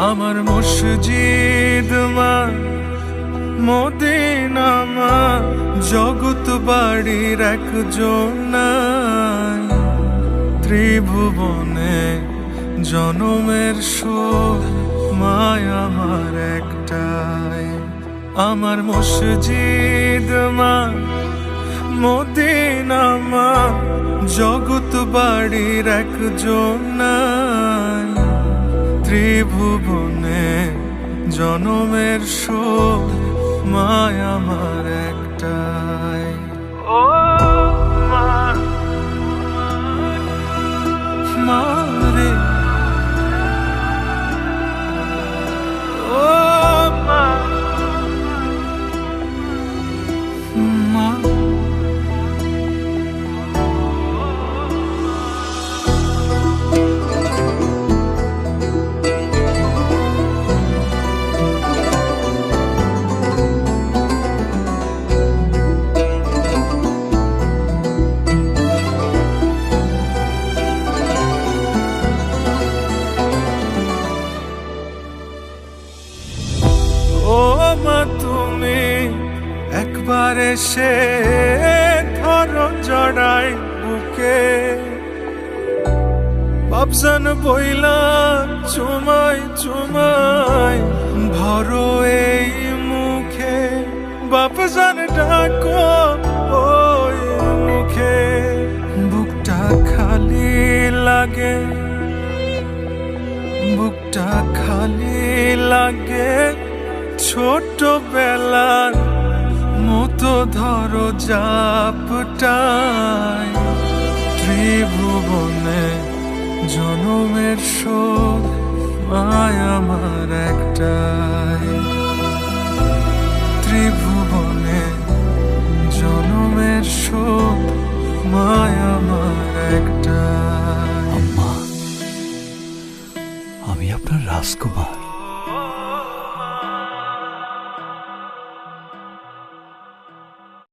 আমার মসজিদ মা, মদিনা মা, জগৎ বাড়ির একজন নাই। ত্রিভুবনে জনমের শোক মায় আমার একটাই। আমার মসজিদ মা, মদিনা মা, জগৎ বাড়ির একজন নাই। ত্রিভুবনে জনমের শোক মায় আমার একটাই। ও মা, মা রে, ও মা, মা। ও মা, তুমি একবার এসে ধরো জড়াই বুকে, বাপজান বইলা চুমাই চুমাই ভরো এই মুখে। বাপজান ডাকো ওই মুখে, বুকটা খালি লাগে, বুকটা খালি লাগে। ছোটবেলার মতো ধরো জাপটাই। ত্রিভুবনে জনমের শোক মায় আমার একটাই। ত্রিভুবনে জনমের শোক মায় আমার একটাই। আম্মা, আমি আপনার রাজকুমার।